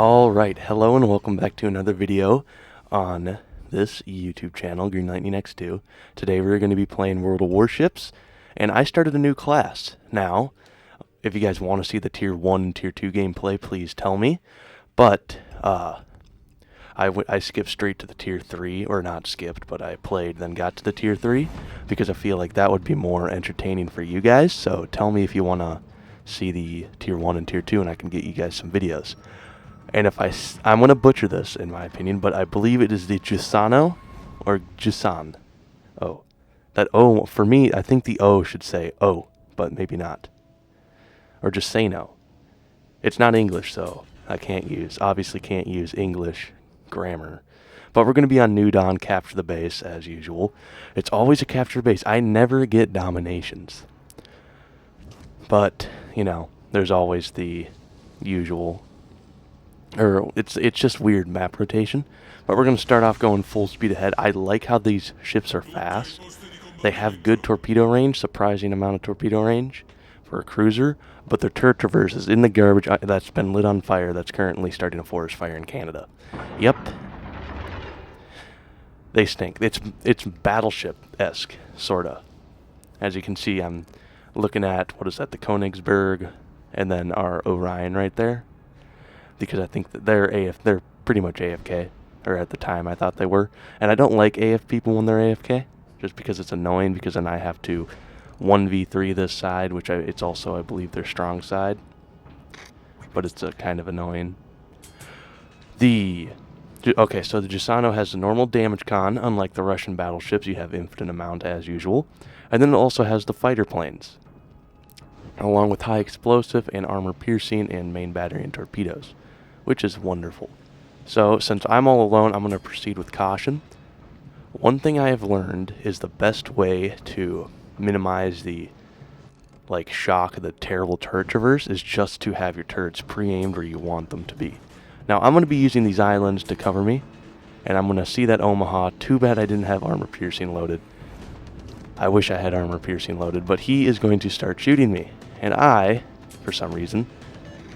Alright, hello and welcome back to another video on this YouTube channel, Green Lightning X2. Today we're going to be playing World of Warships, and I started a new class. Now, if you guys want to see the Tier 1 and Tier 2 gameplay, please tell me. But, I skipped straight to the Tier 3, or not skipped, but I played, then got to the Tier 3, because I feel like that would be more entertaining for you guys. So tell me if you want to see the Tier 1 and Tier 2, and I can get you guys some videos. And if I'm going to butcher this, in my opinion, but I believe it is the Giussano, or Giussan. Oh. That O, for me, I think the O should say O, but maybe not. Or just say no. It's not English, so I obviously can't use English grammar. But we're going to be on New Dawn, capture the base, as usual. It's always a capture the base. I never get dominations. But, you know, there's always the usual... Or it's just weird map rotation. But we're going to start off going full speed ahead. I like how these ships are fast. They have good torpedo range, surprising amount of torpedo range for a cruiser. But their turret traverse is in the garbage that's been lit on fire that's currently starting a forest fire in Canada. Yep. They stink. It's battleship-esque, sorta. As you can see, I'm looking at, what is that, the Königsberg, and then our Orion right there. Because I think that they're pretty much AFK, or at the time I thought they were. And I don't like AF people when they're AFK, just because it's annoying, because then I have to 1v3 this side, which it's also, I believe, their strong side. But it's kind of annoying. Okay, so the Giussano has a normal damage con, unlike the Russian battleships, you have infinite amount as usual. And then it also has the fighter planes, along with high explosive and armor piercing and main battery and torpedoes, which is wonderful. So, since I'm all alone, I'm going to proceed with caution. One thing I have learned is the best way to minimize the shock of the terrible turret traverse is just to have your turrets pre-aimed where you want them to be. Now, I'm going to be using these islands to cover me, and I'm going to see that Omaha. Too bad I didn't have armor piercing loaded. I wish I had armor piercing loaded, but he is going to start shooting me. And I, for some reason,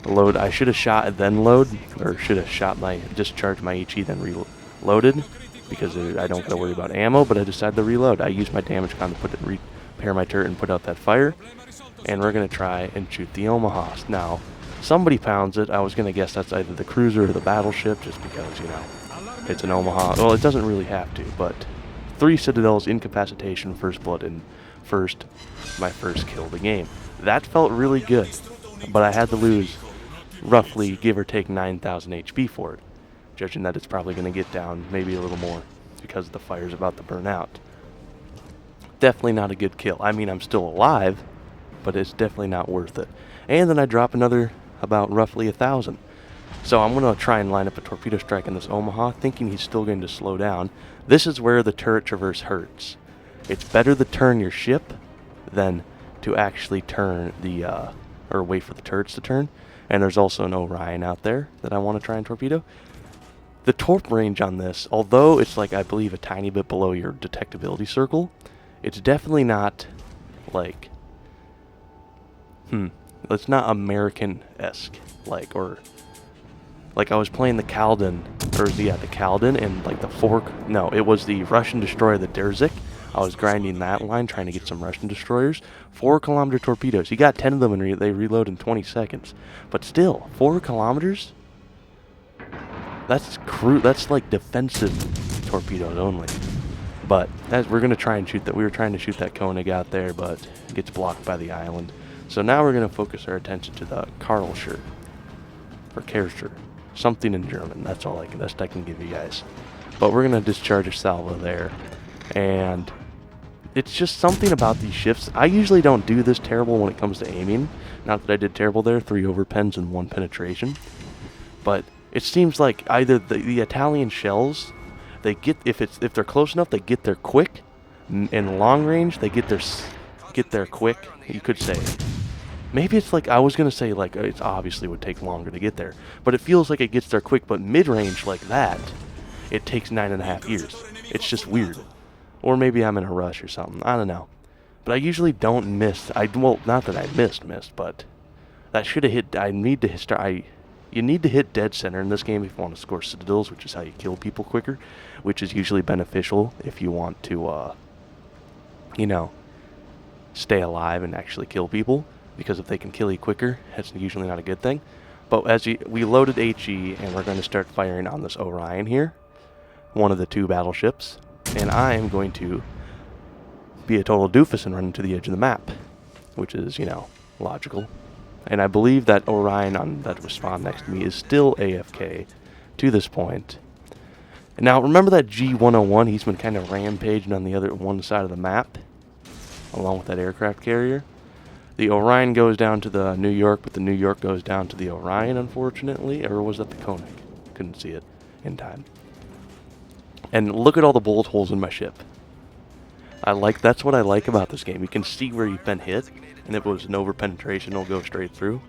I should have shot and then load, or should have discharged my HE then reloaded, because I don't got to worry about ammo, but I decided to reload. I used my damage con to repair my turret and put out that fire, and we're going to try and shoot the Omaha. Now, somebody pounds it. I was going to guess that's either the cruiser or the battleship, just because, you know, it's an Omaha. Well, it doesn't really have to, but 3 Citadels, incapacitation, first blood, and my first kill of the game. That felt really good, but I had to lose roughly, give or take, 9,000 HP for it, judging that it's probably going to get down maybe a little more because the fire's about to burn out. Definitely not a good kill. I mean, I'm still alive, but it's definitely not worth it. And then I drop another about roughly 1,000. So I'm going to try and line up a torpedo strike on this Omaha, thinking he's still going to slow down. This is where the turret traverse hurts. It's better to turn your ship than to actually turn or wait for the turrets to turn. And there's also an Orion out there that I want to try and torpedo. The torp range on this, although it's I believe a tiny bit below your detectability circle, it's definitely not it's not American-esque, or I was playing the Kaldin, the Kaldin, and it was the Russian destroyer, the Derzik. I was grinding that line, trying to get some Russian destroyers. 4-kilometer torpedoes. He got 10 of them, and they reload in 20 seconds. But still, 4 kilometers? That's defensive torpedoes only. But we're going to try and shoot that. We were trying to shoot that Koenig out there, but it gets blocked by the island. So now we're going to focus our attention to the Karlscher, or Kerscher. Something in German. That's all best I can give you guys. But we're going to discharge a salvo there. And it's just something about these ships. I usually don't do this terrible when it comes to aiming. Not that I did terrible there. 3 overpens and 1 penetration. But it seems like either the Italian shells, if they're close enough, they get there quick. In long range, they get there quick. You could say. Maybe it's I was going to say it obviously would take longer to get there. But it feels like it gets there quick. But mid-range like that, it takes 9.5 years. It's just weird. Or maybe I'm in a rush or something. I don't know. But I usually don't miss. Well, not that I missed, but that should have hit. I need to start. You need to hit dead center in this game if you want to score citadels, which is how you kill people quicker, which is usually beneficial if you want to, you know, stay alive and actually kill people, because if they can kill you quicker, that's usually not a good thing. But as we loaded HE, and we're going to start firing on this Orion here, one of the 2 battleships, and I am going to be a total doofus and run into the edge of the map, which is, you know, logical. And I believe that Orion that was spawned next to me is still AFK to this point. And now, remember that G101? He's been kind of rampaging on the other one side of the map, along with that aircraft carrier. The Orion goes down to the New York, but the New York goes down to the Orion, unfortunately. Or was that the Koenig? Couldn't see it in time. And look at all the bullet holes in my ship. That's what I like about this game. You can see where you've been hit, and if it was an over-penetration, it'll go straight through.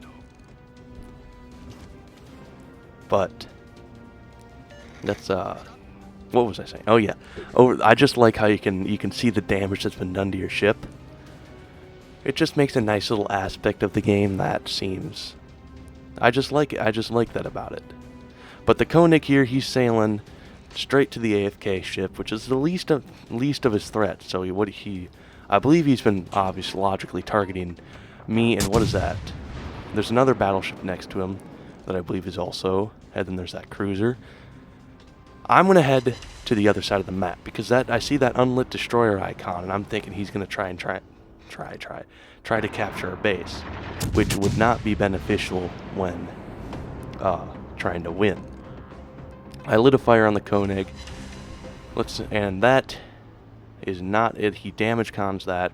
But that's what was I saying? Oh yeah. I just like how you can see the damage that's been done to your ship. It just makes a nice little aspect of the game that seems... I just like it. I just like that about it. But the Koenig here, he's sailing straight to the AFK ship, which is the least of his threats. So I believe he's been obviously logically targeting me. And what is that? There's another battleship next to him that I believe is also... And then there's that cruiser. I'm going to head to the other side of the map, because I see that unlit destroyer icon, and I'm thinking he's going to try to capture our base, which would not be beneficial when trying to win. I lit a fire on the Koenig, and that is not it. He damage cons that.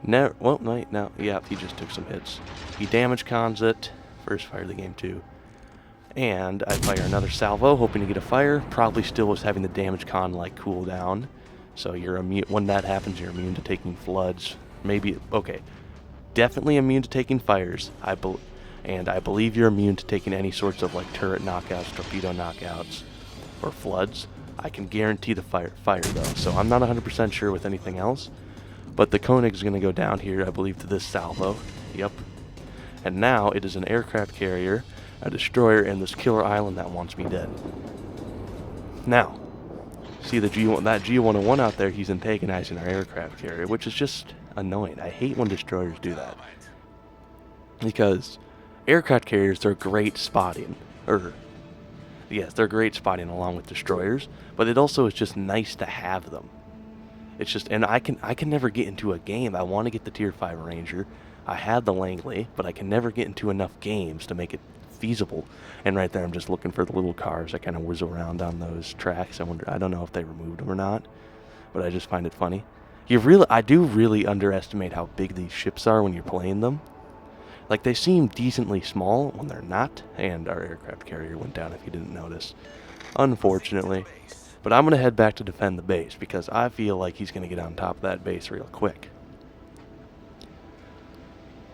No, yeah, he just took some hits. He damage cons it. First fire of the game too. And I fire another salvo, hoping to get a fire. Probably still was having the damage con like cool down. So you're immune. When that happens, you're immune to taking floods. Maybe, okay. Definitely immune to taking fires. And I believe you're immune to taking any sorts of like turret knockouts, torpedo knockouts, or floods. I can guarantee the fire though. So I'm not 100% sure with anything else. But the Koenig is going to go down here, I believe, to this salvo. Yep. And now it is an aircraft carrier, a destroyer, and this killer island that wants me dead. Now, see that G101 out there, he's antagonizing our aircraft carrier, which is just annoying. I hate when destroyers do that. Because aircraft carriers, they're great spotting. Yes, they're great spotting along with destroyers, but it also is just nice to have them. It's just, and I can never get into a game. I want to get the Tier 5 Ranger. I had the Langley, but I can never get into enough games to make it feasible. And right there, I'm just looking for the little cars that kind of whiz around on those tracks. I don't know if they removed them or not, but I just find it funny. I do really underestimate how big these ships are when you're playing them. Like, they seem decently small when they're not. And our aircraft carrier went down, if you didn't notice, unfortunately. But I'm going to head back to defend the base, because I feel like he's going to get on top of that base real quick.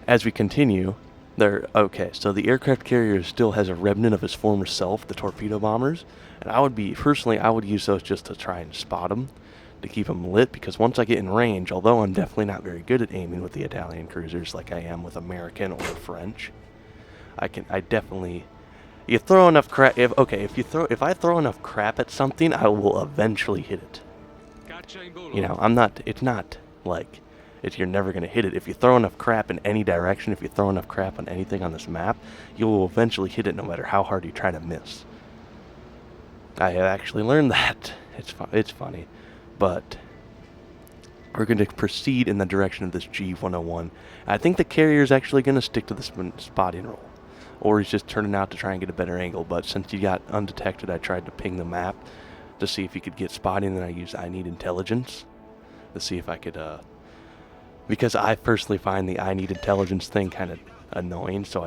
As we continue, okay, so the aircraft carrier still has a remnant of his former self, the torpedo bombers. And personally, I would use those just to try and spot them, to keep them lit, because once I get in range, although I'm definitely not very good at aiming with the Italian cruisers like I am with American or French, you throw enough crap. If I throw enough crap at something, I will eventually hit it. You know, it's not like you're never going to hit it. If you throw enough crap in any direction, if you throw enough crap on anything on this map, you will eventually hit it no matter how hard you try to miss. I have actually learned that. It's funny. But we're going to proceed in the direction of this G101. I think the carrier is actually going to stick to the spotting role. Or he's just turning out to try and get a better angle. But since he got undetected, I tried to ping the map to see if he could get spotting. And I used I need intelligence to see if I could... because I personally find the I need intelligence thing kind of annoying. So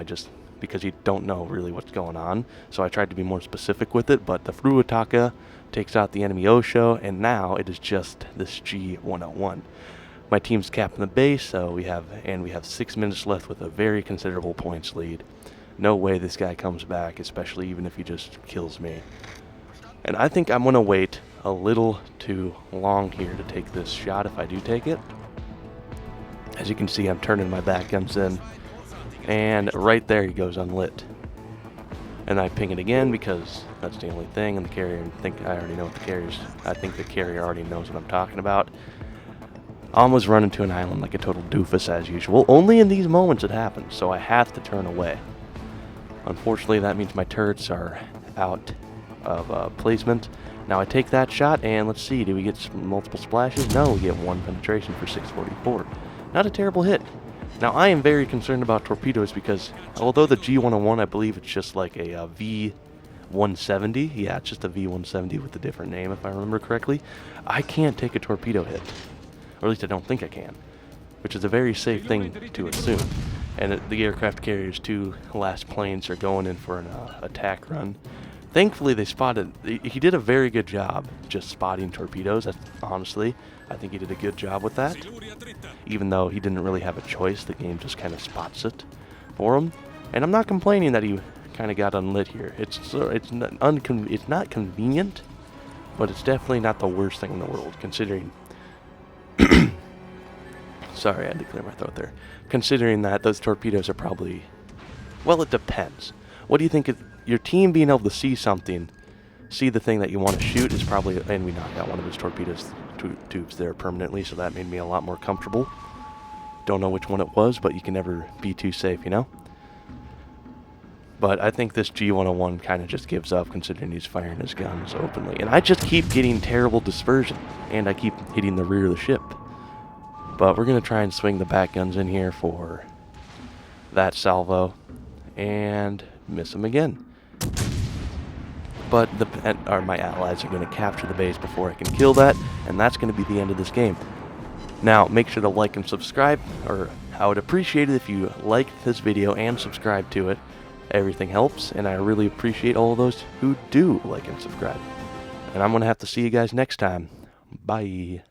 because you don't know really what's going on. So I tried to be more specific with it. But the Fruitaka takes out the enemy Osho, and now it is just this G101. My team's capping the base, so we have 6 minutes left with a very considerable points lead. No way this guy comes back, especially even if he just kills me. And I think I'm going to wait a little too long here to take this shot if I do take it. As you can see, I'm turning my back guns in, and right there he goes unlit. And I ping it again because that's the only thing, and the carrier, I already know what the carrier's, I think the carrier already knows what I'm talking about. I almost run into an island like a total doofus as usual. Only in these moments it happens, so I have to turn away. Unfortunately, that means my turrets are out of placement. Now I take that shot, and let's see, do we get multiple splashes? No, we get 1 penetration for 644. Not a terrible hit. Now I am very concerned about torpedoes because although the G101, I believe it's just like a V170. Yeah, it's just a V170 with a different name if I remember correctly. I can't take a torpedo hit. Or at least I don't think I can. Which is a very safe thing to assume. And the aircraft carrier's 2 last planes are going in for an attack run. Thankfully, they spotted. He did a very good job just spotting torpedoes. Honestly, I think he did a good job with that. Even though he didn't really have a choice, the game just kind of spots it for him. And I'm not complaining that he kind of got unlit here. It's not convenient, but it's definitely not the worst thing in the world, considering. Sorry, I had to clear my throat there. Considering that those torpedoes are probably, well, it depends. What do you think? Your team being able to see something, see the thing that you want to shoot is probably, and we knocked out one of his torpedoes tubes there permanently, so that made me a lot more comfortable. Don't know which one it was, but you can never be too safe, you know? But I think this G101 kind of just gives up considering he's firing his guns openly. And I just keep getting terrible dispersion, and I keep hitting the rear of the ship. But we're going to try and swing the back guns in here for that salvo and miss him again. But my allies are going to capture the base before I can kill that, and that's going to be the end of this game. Now, make sure to like and subscribe, or I would appreciate it if you liked this video and subscribe to it. Everything helps, and I really appreciate all of those who do like and subscribe. And I'm going to have to see you guys next time. Bye.